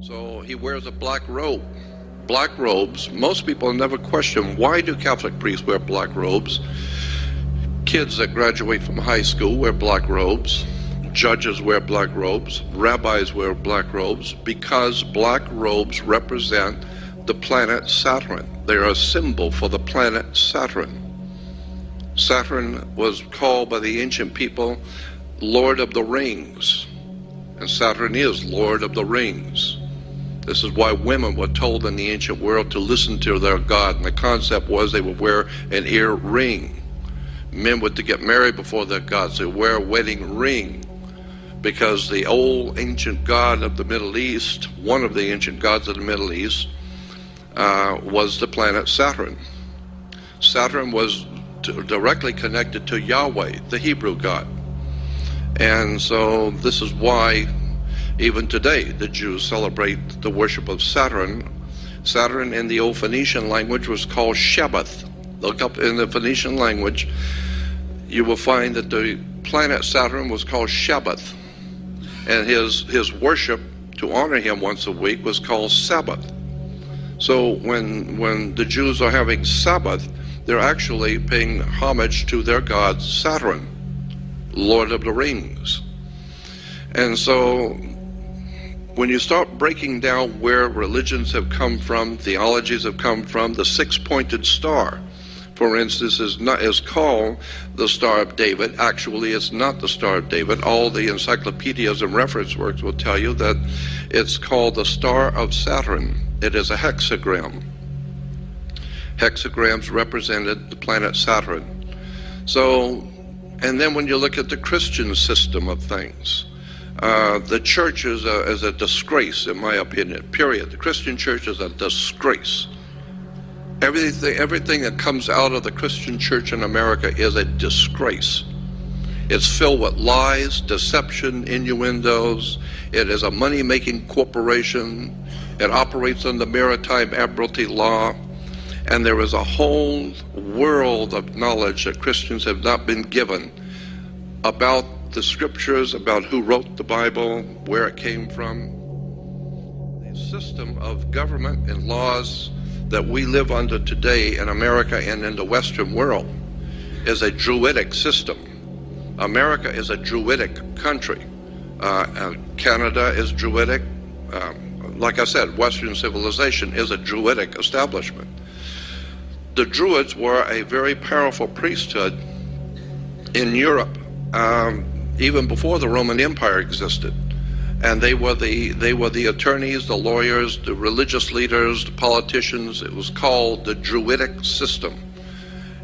So he wears a black robe. Black robes, most people never question, why do Catholic priests wear black robes? Kids that graduate from high school wear black robes. Judges wear black robes. Rabbis wear black robes because black robes represent the planet Saturn. They're a symbol for the planet Saturn. Saturn was called by the ancient people Lord of the Rings, and Saturn is Lord of the Rings. This is why women were told in the ancient world to listen to their god, and the concept was they would wear an ear ring. Men were to get married before their gods. They wear a wedding ring because the old ancient god of the Middle East, one of the ancient gods of the Middle East, was the planet Saturn. Saturn was directly connected to Yahweh, the Hebrew God. And so this is why even today the Jews celebrate the worship of Saturn. Saturn in the old Phoenician language was called Shabbath. Look up in the Phoenician language, you will find that the planet Saturn was called Shabbath. And his worship to honor him once a week was called Sabbath. So when the Jews are having Sabbath, they're actually paying homage to their god Saturn, Lord of the Rings. And so when you start breaking down where religions have come from, theologies have come from, the six-pointed star, for instance, is called the Star of David. Actually, it's not the Star of David. All the encyclopedias and reference works will tell you that it's called the Star of Saturn. It is a hexagram. Hexagrams represented the planet Saturn. So, and then when you look at the Christian system of things, the church is a disgrace, in my opinion, period. The Christian church is a disgrace. Everything that comes out of the Christian church in America is a disgrace. It's filled with lies, deception, innuendos. It is a money-making corporation. It operates under maritime admiralty law. And there is a whole world of knowledge that Christians have not been given about the scriptures, about who wrote the Bible, where it came from. The system of government and laws that we live under today in America and in the Western world is a Druidic system. America is a Druidic country. Canada is Druidic. Like I said, Western civilization is a Druidic establishment. The Druids were a very powerful priesthood in Europe, even before the Roman Empire existed. And they were the attorneys, the lawyers, the religious leaders, the politicians. It was called the Druidic system.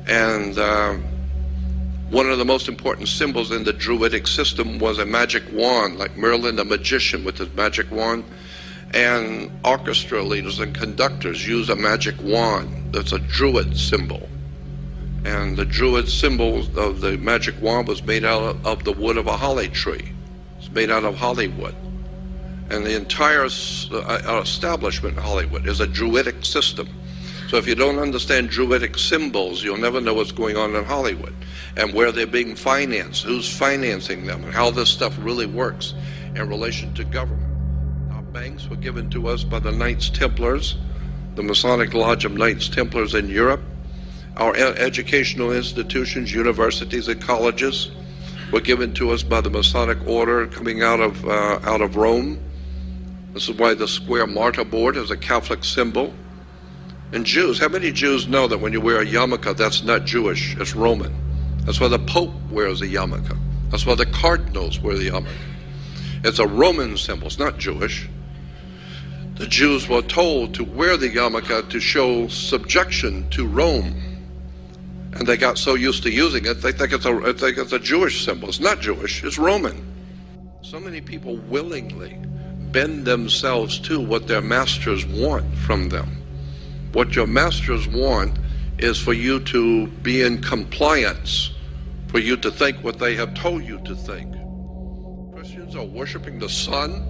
And one of the most important symbols in the Druidic system was a magic wand, like Merlin the magician with his magic wand. And orchestra leaders and conductors use a magic wand. That's a Druid symbol. And the Druid symbol of the magic wand was made out of the wood of a holly tree. It's made out of Hollywood. And the entire establishment in Hollywood is a Druidic system. So if you don't understand Druidic symbols, you'll never know what's going on in Hollywood and where they're being financed, who's financing them, and how this stuff really works in relation to government. Our banks were given to us by the Knights Templars, the Masonic Lodge of Knights Templars in Europe. Our educational institutions, universities and colleges were given to us by the Masonic Order coming out of Rome. This is why the square martyr board is a Catholic symbol. And Jews, how many Jews know that when you wear a yarmulke, that's not Jewish, it's Roman? That's why the Pope wears a yarmulke. That's why the cardinals wear the yarmulke. It's a Roman symbol, it's not Jewish. The Jews were told to wear the yarmulke to show subjection to Rome. And they got so used to using it, they think it's a Jewish symbol. It's not Jewish, it's Roman. So many people willingly bend themselves to what their masters want from them. What your masters want is for you to be in compliance, for you to think what they have told you to think. Christians are worshiping the sun,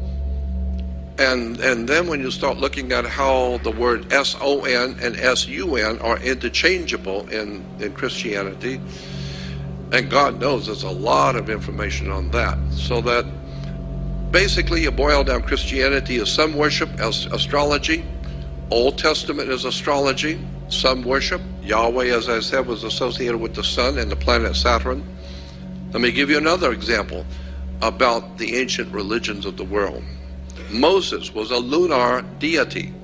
and then when you start looking at how the word S-O-N and S-U-N are interchangeable in Christianity, and God knows there's a lot of information on that, so that Basically, you boil down Christianity as some worship as astrology. Old Testament is astrology. Some worship. Yahweh, as I said, was associated with the sun and the planet Saturn. Let me give you another example about the ancient religions of the world. Moses was a lunar deity.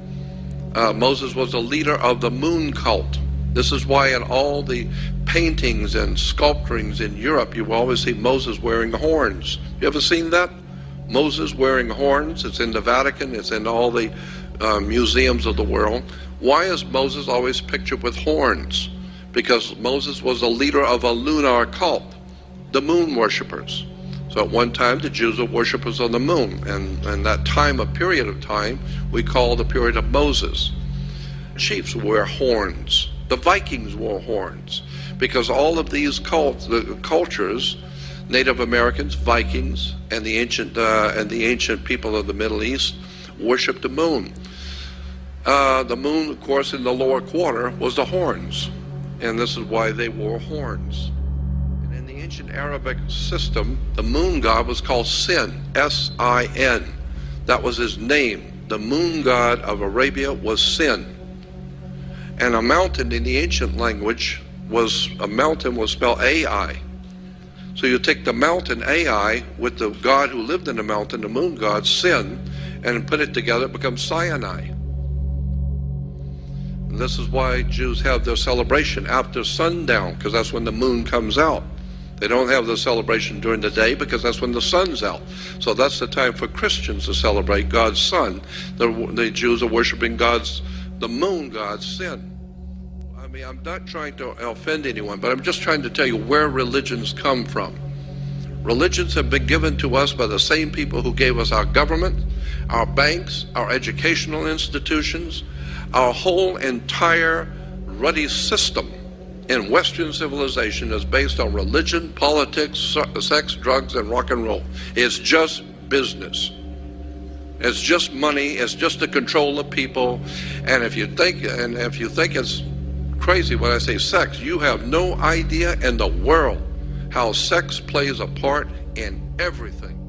Moses was a leader of the moon cult. This is why in all the paintings and sculpturings in Europe, you will always see Moses wearing horns. You ever seen that? Moses wearing horns. It's in the Vatican. It's in all the museums of the world. Why is Moses always pictured with horns? Because Moses was a leader of a lunar cult, the moon worshippers. So at one time, the Jews were worshippers of the moon, and that time, a period of time, we call the period of Moses. Chiefs wear horns. The Vikings wore horns, because all of these cultures, Native Americans, Vikings, and the ancient people of the Middle East, worshipped the moon. The moon, of course, in the lower quarter was the horns, and this is why they wore horns. And in the ancient Arabic system, the moon god was called Sin, S-I-N. That was his name. The moon god of Arabia was Sin. And a mountain in the ancient language was spelled Ai. So you take the mountain Ai with the god who lived in the mountain, the moon god Sin, and put it together, it becomes Sinai. And this is why Jews have their celebration after sundown, because that's when the moon comes out. They don't have the celebration during the day because that's when the sun's out. So that's the time for Christians to celebrate God's sun. The Jews are worshiping the moon god Sin. I mean, I'm not trying to offend anyone, but I'm just trying to tell you where religions come from. Religions have been given to us by the same people who gave us our government, our banks, our educational institutions, our whole entire ruddy system in Western civilization is based on religion, politics, sex, drugs, and rock and roll. It's just business. It's just money. It's just to control the people. And if you think it's crazy when I say sex, you have no idea in the world how sex plays a part in everything.